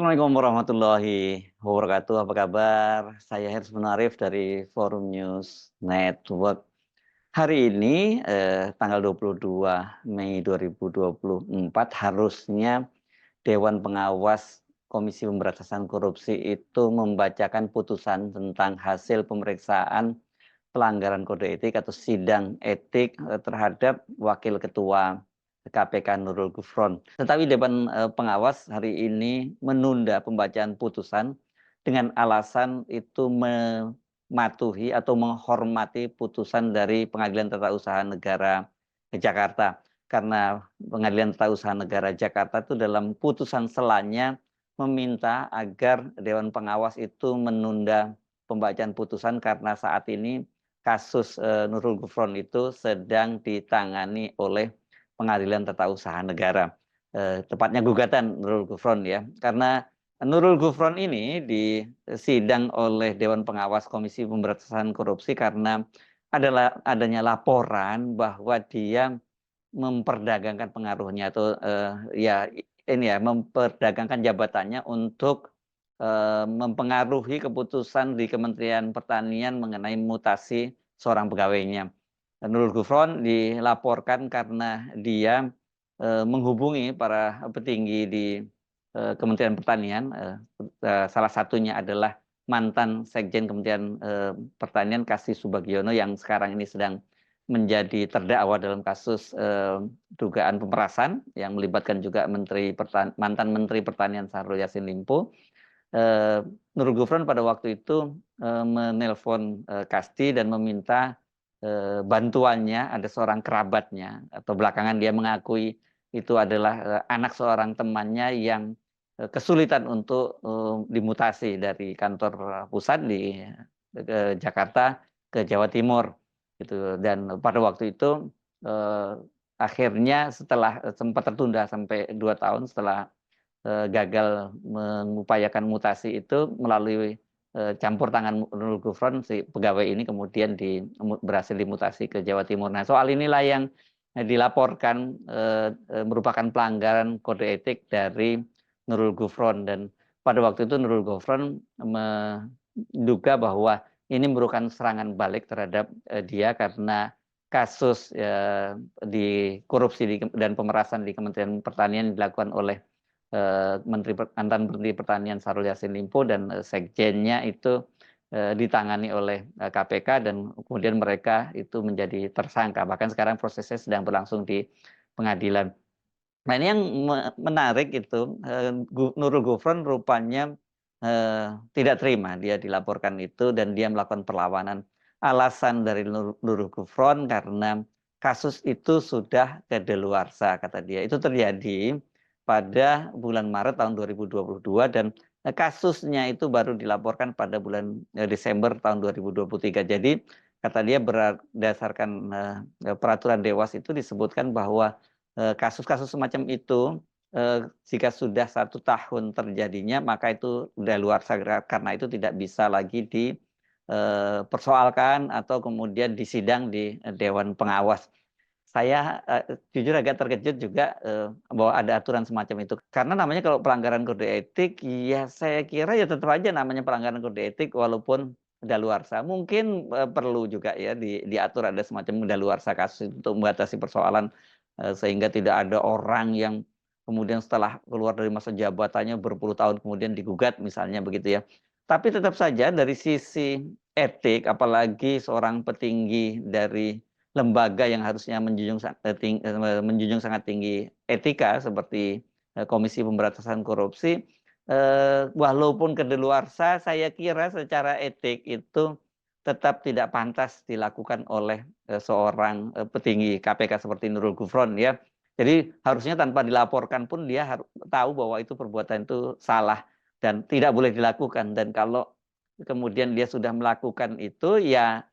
Assalamualaikum warahmatullahi wabarakatuh. Apa kabar? Saya Hersman Munarif dari Forum News Network. Hari ini, tanggal 22 Mei 2024 harusnya Dewan Pengawas Komisi Pemberantasan Korupsi itu membacakan putusan tentang hasil pemeriksaan pelanggaran kode etik atau sidang etik terhadap Wakil Ketua KPK Nurul Gufron. Tetapi Dewan Pengawas hari ini menunda pembacaan putusan dengan alasan itu mematuhi atau menghormati putusan dari Pengadilan Tata Usaha Negara Jakarta. Karena Pengadilan Tata Usaha Negara Jakarta itu dalam putusan selanya meminta agar Dewan Pengawas itu menunda pembacaan putusan karena saat ini kasus Nurul Gufron itu sedang ditangani oleh Pengadilan Tata Usaha Negara. Tepatnya gugatan Nurul Gufron ya. Karena Nurul Gufron ini disidang oleh Dewan Pengawas Komisi Pemberantasan Korupsi karena adanya laporan bahwa dia memperdagangkan pengaruhnya atau ya ini ya memperdagangkan jabatannya untuk mempengaruhi keputusan di Kementerian Pertanian mengenai mutasi seorang pegawainya. Nurul Gufron dilaporkan karena dia menghubungi para petinggi di Kementerian Pertanian, salah satunya adalah mantan Sekjen Kementerian Pertanian Kasih Subagiono yang sekarang ini sedang menjadi terdakwa dalam kasus dugaan pemerasan yang melibatkan juga mantan Menteri Pertanian Syahrul Yassin Limpo. Nurul Gufron pada waktu itu menelpon Kasti dan meminta bantuannya. Ada seorang kerabatnya atau belakangan dia mengakui itu adalah anak seorang temannya yang kesulitan untuk dimutasi dari kantor pusat di Jakarta ke Jawa Timur gitu. Dan pada waktu itu akhirnya setelah sempat tertunda sampai 2 tahun setelah gagal mengupayakan mutasi itu melalui campur tangan Nurul Gufron, si pegawai ini kemudian berhasil dimutasi ke Jawa Timur. Nah, soal inilah yang dilaporkan merupakan pelanggaran kode etik dari Nurul Gufron, dan pada waktu itu Nurul Gufron menduga bahwa ini merupakan serangan balik terhadap dia karena kasus di korupsi dan pemerasan di Kementerian Pertanian dilakukan oleh mantan Menteri Pertanian Syahrul Yassin Limpo dan sekjennya itu ditangani oleh KPK dan kemudian mereka itu menjadi tersangka. Bahkan sekarang prosesnya sedang berlangsung di pengadilan. Nah, ini yang menarik itu Nurul Gufron rupanya tidak terima dia dilaporkan itu dan dia melakukan perlawanan. Alasan dari Nurul Gufron karena kasus itu sudah kedaluarsa kata dia. Itu terjadi pada bulan Maret tahun 2022 dan kasusnya itu baru dilaporkan pada bulan Desember tahun 2023. Jadi kata dia berdasarkan peraturan Dewas itu disebutkan bahwa kasus-kasus semacam itu jika sudah 1 tahun terjadinya maka itu daluarsa, karena itu tidak bisa lagi dipersoalkan atau kemudian disidang di Dewan Pengawas. Saya jujur agak terkejut juga bahwa ada aturan semacam itu. Karena namanya kalau pelanggaran kode etik, ya saya kira ya tetap aja namanya pelanggaran kode etik walaupun daluarsa. Mungkin perlu juga ya diatur ada semacam daluarsa kasus untuk membatasi persoalan sehingga tidak ada orang yang kemudian setelah keluar dari masa jabatannya berpuluh tahun kemudian digugat misalnya begitu ya. Tapi tetap saja dari sisi etik, apalagi seorang petinggi dari lembaga yang harusnya menjunjung sangat tinggi etika seperti Komisi Pemberantasan Korupsi, walaupun kedaluarsa, saya kira secara etik itu tetap tidak pantas dilakukan oleh seorang petinggi KPK seperti Nurul Gufron ya. Jadi harusnya tanpa dilaporkan pun dia tahu bahwa itu perbuatan itu salah dan tidak boleh dilakukan. Dan kalau kemudian dia sudah melakukan itu ya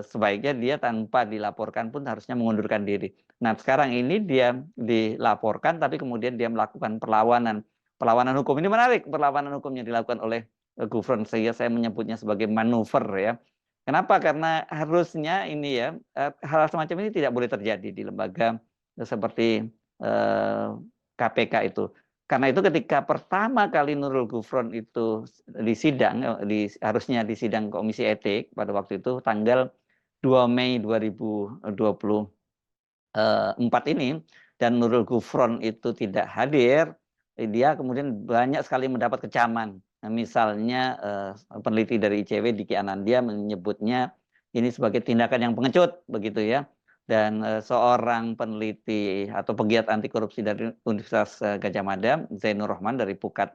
sebaiknya dia tanpa dilaporkan pun harusnya mengundurkan diri. Nah, sekarang ini dia dilaporkan tapi kemudian dia melakukan perlawanan. Perlawanan hukum ini menarik, perlawanan hukum yang dilakukan oleh Gufron, sehingga saya menyebutnya sebagai manuver ya. Kenapa? Karena harusnya ini ya hal semacam ini tidak boleh terjadi di lembaga seperti KPK itu. Karena itu ketika pertama kali Nurul Gufron itu disidang, harusnya disidang Komisi Etik pada waktu itu tanggal 2 Mei 2024 ini, dan Nurul Gufron itu tidak hadir, dia kemudian banyak sekali mendapat kecaman. Nah, misalnya peneliti dari ICW Diki Anandia menyebutnya ini sebagai tindakan yang pengecut, begitu ya. Dan seorang peneliti atau pegiat anti korupsi dari Universitas Gadjah Mada, Zainur Rahman dari Pukat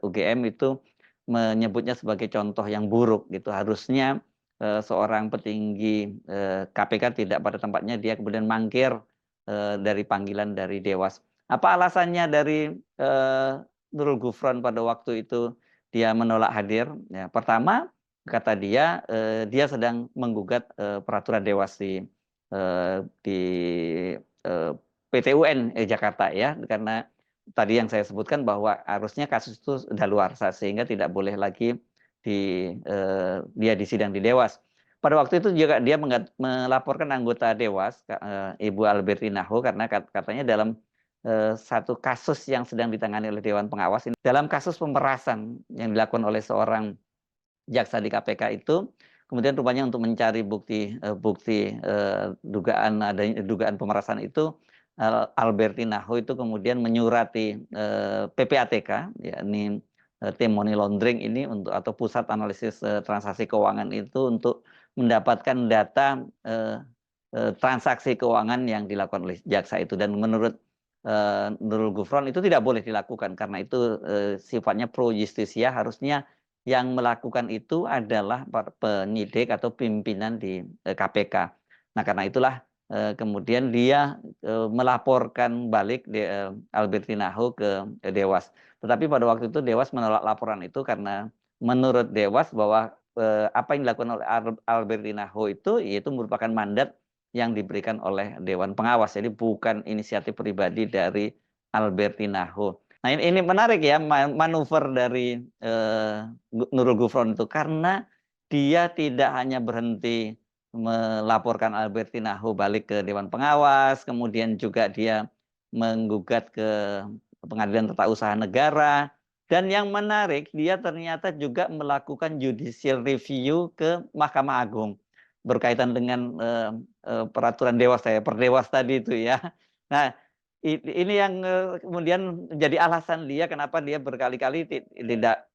UGM itu menyebutnya sebagai contoh yang buruk gitu. Harusnya seorang petinggi KPK tidak pada tempatnya, dia kemudian mangkir dari panggilan dari Dewas. Apa alasannya dari Nurul Gufron pada waktu itu dia menolak hadir? Ya, pertama, kata dia, dia sedang menggugat peraturan Dewas di PT UN Jakarta ya, karena tadi yang saya sebutkan bahwa harusnya kasus itu daluarsa sehingga tidak boleh lagi dia disidang di Dewas. Pada waktu itu juga dia melaporkan anggota Dewas, Ibu Albertina Ho, karena katanya dalam satu kasus yang sedang ditangani oleh Dewan Pengawas, dalam kasus pemerasan yang dilakukan oleh seorang jaksa di KPK itu, kemudian rupanya untuk mencari bukti dugaan pemerasan itu, Albertina Ho itu kemudian menyurati PPATK, yakni tim money laundering ini atau pusat analisis transaksi keuangan itu untuk mendapatkan data transaksi keuangan yang dilakukan oleh jaksa itu. Dan menurut Nurul Gufron itu tidak boleh dilakukan karena itu sifatnya pro justisia, harusnya yang melakukan itu adalah penyidik atau pimpinan di KPK. Nah, karena itulah kemudian dia melaporkan balik Albertina Ho ke Dewas. Tetapi pada waktu itu Dewas menolak laporan itu karena menurut Dewas bahwa apa yang dilakukan oleh Albertina Ho itu yaitu merupakan mandat yang diberikan oleh Dewan Pengawas. Jadi bukan inisiatif pribadi dari Albertina Ho. Nah, ini menarik ya manuver dari Nurul Gufron itu, karena dia tidak hanya berhenti melaporkan Albertina Ho balik ke Dewan Pengawas, kemudian juga dia menggugat ke Pengadilan Tata Usaha Negara, dan yang menarik dia ternyata juga melakukan judicial review ke Mahkamah Agung berkaitan dengan peraturan Dewas, Perdewas tadi itu ya. Nah, ini yang kemudian menjadi alasan dia kenapa dia berkali-kali tidak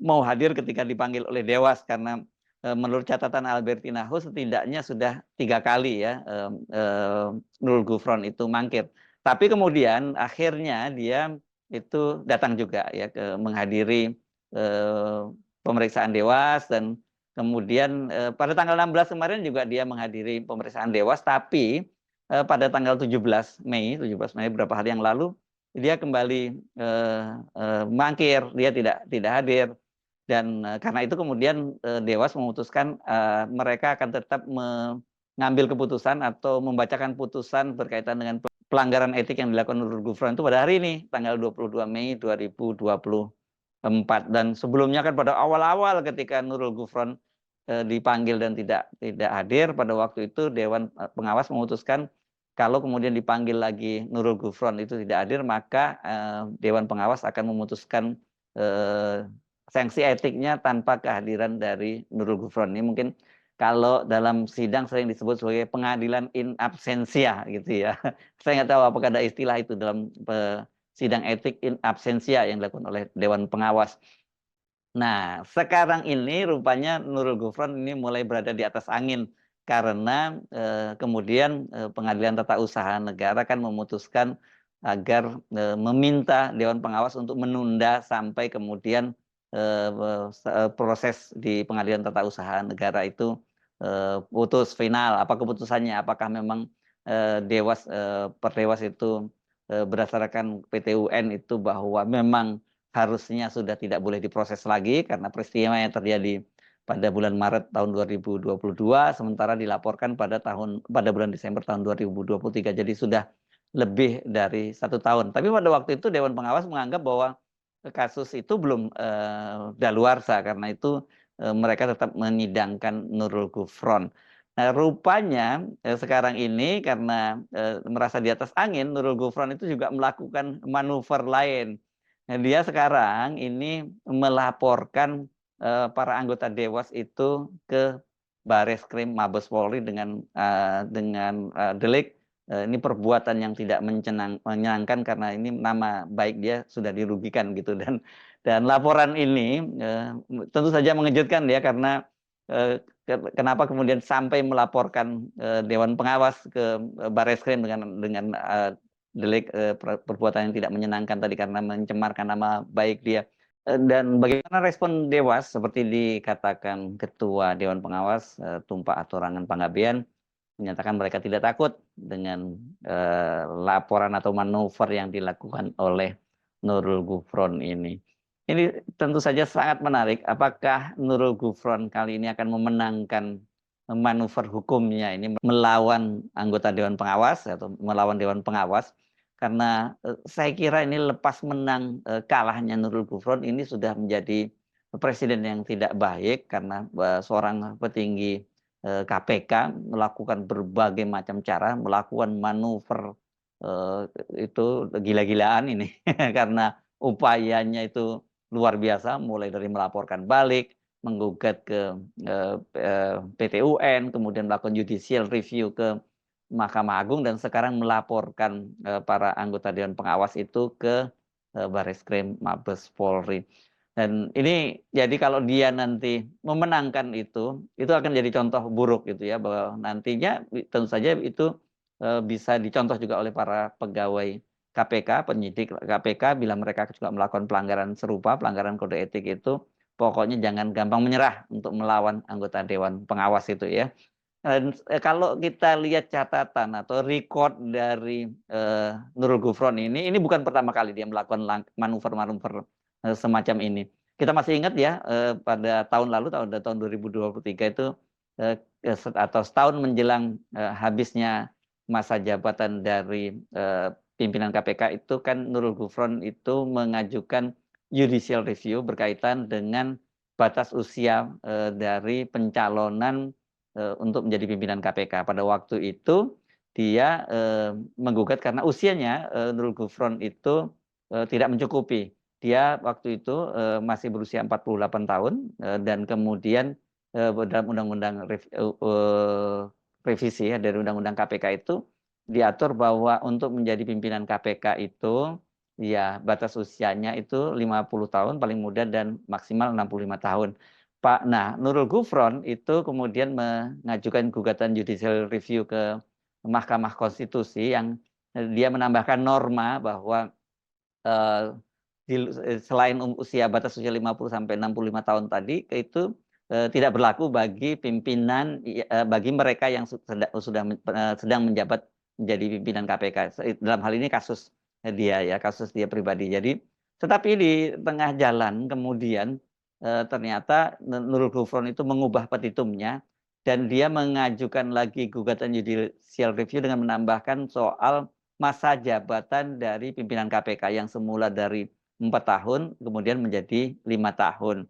mau hadir ketika dipanggil oleh Dewas, karena menurut catatan Albertina Ho setidaknya sudah 3 kali ya Nurul Gufron itu mangkir. Tapi kemudian akhirnya dia itu datang juga ya menghadiri pemeriksaan Dewas, dan kemudian pada tanggal 16 kemarin juga dia menghadiri pemeriksaan Dewas, tapi pada tanggal 17 Mei beberapa hari yang lalu dia kembali mangkir, dia tidak hadir. Dan karena itu kemudian Dewas memutuskan mereka akan tetap mengambil keputusan atau membacakan putusan berkaitan dengan pelanggaran etik yang dilakukan Nurul Gufron itu pada hari ini tanggal 22 Mei 2024. Dan sebelumnya kan pada awal-awal ketika Nurul Gufron dipanggil dan tidak hadir, pada waktu itu Dewan Pengawas memutuskan kalau kemudian dipanggil lagi Nurul Gufron itu tidak hadir, maka Dewan Pengawas akan memutuskan sanksi etiknya tanpa kehadiran dari Nurul Gufron. Ini mungkin kalau dalam sidang sering disebut sebagai pengadilan in absentia gitu ya. Saya nggak tahu apakah ada istilah itu dalam sidang etik in absentia yang dilakukan oleh Dewan Pengawas. Nah, sekarang ini rupanya Nurul Gufron ini mulai berada di atas angin karena kemudian Pengadilan Tata Usaha Negara kan memutuskan agar meminta Dewan Pengawas untuk menunda sampai kemudian proses di Pengadilan Tata Usaha Negara itu putus final. Apa keputusannya? Apakah memang Perdewas itu berdasarkan PT UN itu bahwa memang harusnya sudah tidak boleh diproses lagi karena peristiwa yang terjadi pada bulan Maret tahun 2022, sementara dilaporkan pada bulan Desember tahun 2023. Jadi sudah lebih dari 1 tahun. Tapi pada waktu itu Dewan Pengawas menganggap bahwa kasus itu belum daluarsa, karena itu mereka tetap menyidangkan Nurul Gufron. Nah, rupanya, sekarang ini karena, merasa di atas angin, Nurul Gufron itu juga melakukan manuver lain. Nah, dia sekarang ini melaporkan, para anggota Dewas itu ke Bareskrim Mabes Polri dengan delik, ini perbuatan yang tidak menyenangkan karena ini nama baik dia sudah dirugikan gitu dan laporan ini, tentu saja mengejutkan ya karena, kenapa kemudian sampai melaporkan, Dewan Pengawas ke, Bareskrim dengan delik, perbuatan yang tidak menyenangkan tadi karena mencemarkan nama baik dia. Dan bagaimana respon Dewas seperti dikatakan Ketua Dewan Pengawas, Tumpah Hatorangan Panggabean, menyatakan mereka tidak takut dengan, laporan atau manuver yang dilakukan oleh Nurul Gufron ini. Ini tentu saja sangat menarik, apakah Nurul Gufron kali ini akan memenangkan manuver hukumnya ini melawan anggota Dewan Pengawas atau melawan Dewan Pengawas? Karena, saya kira ini lepas menang, kalahnya Nurul Gufron ini sudah menjadi presiden yang tidak baik karena, seorang petinggi, KPK melakukan berbagai macam cara, melakukan manuver, eee, itu gila-gilaan ini karena upayanya itu luar biasa, mulai dari melaporkan balik, menggugat ke, PT UN, kemudian melakukan judicial review ke Mahkamah Agung dan sekarang melaporkan, para anggota Dewan Pengawas itu ke, Bareskrim Mabes Polri. Dan ini jadi kalau dia nanti memenangkan itu akan jadi contoh buruk gitu ya, bahwa nantinya tentu saja itu, bisa dicontoh juga oleh para pegawai KPK, penyidik KPK bila mereka juga melakukan pelanggaran serupa, pelanggaran kode etik itu, pokoknya jangan gampang menyerah untuk melawan anggota Dewan Pengawas itu ya. Dan, kalau kita lihat catatan atau record dari, Nurul Gufron ini bukan pertama kali dia melakukan manuver-manuver, semacam ini. Kita masih ingat ya, pada tahun lalu, tahun 2023 itu, atau setahun menjelang, habisnya masa jabatan dari, pimpinan KPK itu kan Nurul Gufron itu mengajukan judicial review berkaitan dengan batas usia, dari pencalonan untuk menjadi pimpinan KPK. Pada waktu itu dia, menggugat karena usianya, Nurul Gufron itu, tidak mencukupi. Dia waktu itu, masih berusia 48 tahun, dan kemudian, dalam undang-undang revisi ya dari undang-undang KPK itu diatur bahwa untuk menjadi pimpinan KPK itu, ya batas usianya itu 50 tahun paling muda dan maksimal 65 tahun. Nah, Nurul Gufron itu kemudian mengajukan gugatan judicial review ke Mahkamah Konstitusi yang, dia menambahkan norma bahwa, eee, selain usia batas usia 50 sampai 65 tahun tadi, itu, tidak berlaku bagi pimpinan bagi mereka yang sedang menjabat menjadi pimpinan KPK. Dalam hal ini kasus, dia ya, kasus dia pribadi. Jadi tetapi di tengah jalan kemudian, ternyata Nurul Gufron itu mengubah petitumnya dan dia mengajukan lagi gugatan judicial review dengan menambahkan soal masa jabatan dari pimpinan KPK yang semula dari 4 tahun kemudian menjadi 5 tahun.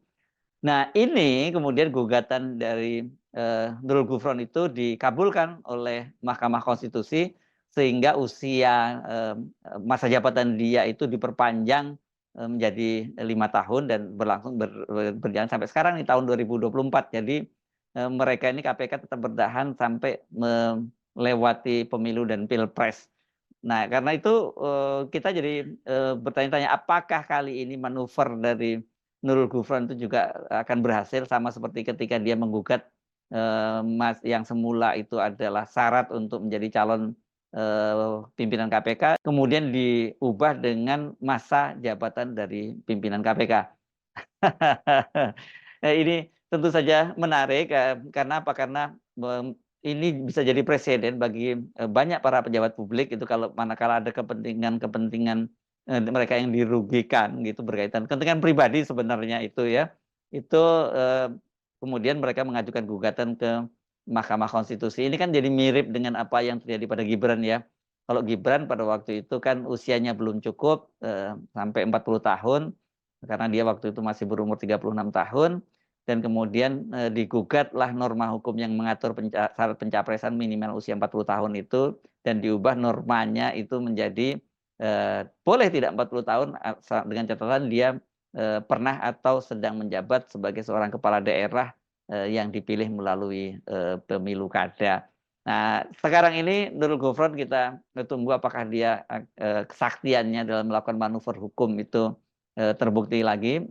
Nah, ini kemudian gugatan dari, Nurul Gufron itu dikabulkan oleh Mahkamah Konstitusi sehingga usia, masa jabatan dia itu diperpanjang, menjadi 5 tahun dan berjalan sampai sekarang nih tahun 2024. Jadi, mereka ini KPK tetap bertahan sampai melewati pemilu dan pilpres. Nah, karena itu, kita jadi, bertanya-tanya apakah kali ini manuver dari Nurul Gufron itu juga akan berhasil sama seperti ketika dia menggugat, yang semula itu adalah syarat untuk menjadi calon, pimpinan KPK, kemudian diubah dengan masa jabatan dari pimpinan KPK. Nah, ini tentu saja menarik, karena apa? Karena ini bisa jadi presiden bagi, banyak para pejabat publik itu kalau manakala ada kepentingan-kepentingan, mereka yang dirugikan gitu berkaitan kepentingan pribadi sebenarnya itu ya, itu, kemudian mereka mengajukan gugatan ke Mahkamah Konstitusi. Ini kan jadi mirip dengan apa yang terjadi pada Gibran ya. Kalau Gibran pada waktu itu kan usianya belum cukup, sampai 40 tahun, karena dia waktu itu masih berumur 36 tahun. dan kemudian, digugatlah norma hukum yang mengatur syarat pencapresan minimal usia 40 tahun itu, dan diubah normanya itu menjadi, boleh tidak 40 tahun, dengan catatan dia, pernah atau sedang menjabat sebagai seorang kepala daerah, yang dipilih melalui, pemilu kada. Nah, sekarang ini Nurul Gufron kita tunggu apakah dia, kesaktiannya dalam melakukan manuver hukum itu, terbukti lagi.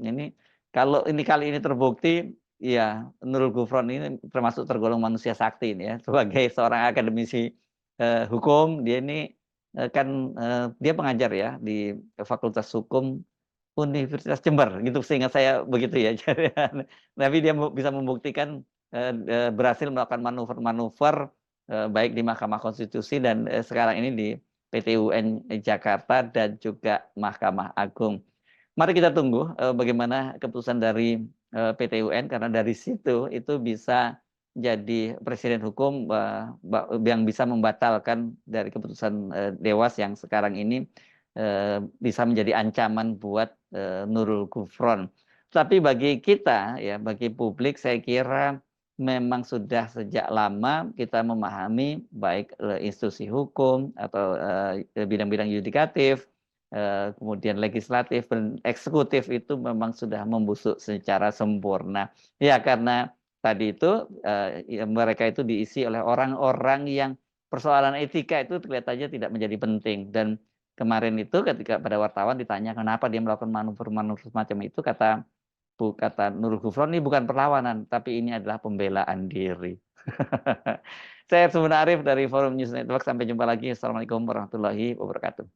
Kalau ini kali ini terbukti, ya Nurul Gufron ini termasuk tergolong manusia sakti ini ya, sebagai seorang akademisi, hukum, dia ini, dia pengajar ya di Fakultas Hukum Universitas Jember gitu, seingat saya begitu ya. Tapi dia bisa membuktikan, berhasil melakukan manuver-manuver, baik di Mahkamah Konstitusi dan, sekarang ini di PT UN Jakarta dan juga Mahkamah Agung. Mari kita tunggu, bagaimana keputusan dari, PT UN, karena dari situ itu bisa jadi presiden hukum, yang bisa membatalkan dari keputusan, dewas yang sekarang ini, bisa menjadi ancaman buat, Nurul Gufron. Tapi bagi kita ya, bagi publik saya kira memang sudah sejak lama kita memahami baik, institusi hukum atau, bidang-bidang yudikatif, kemudian legislatif dan eksekutif itu memang sudah membusuk secara sempurna. Ya karena tadi itu, ya mereka itu diisi oleh orang-orang yang persoalan etika itu kelihatannya tidak menjadi penting. Dan kemarin itu ketika pada wartawan ditanya kenapa dia melakukan manuver-manuver semacam itu, kata Nurul Gufron, "Ini bukan perlawanan, tapi ini adalah pembelaan diri." Saya Sumun Arif dari Forum News Network, sampai jumpa lagi. Assalamualaikum warahmatullahi wabarakatuh.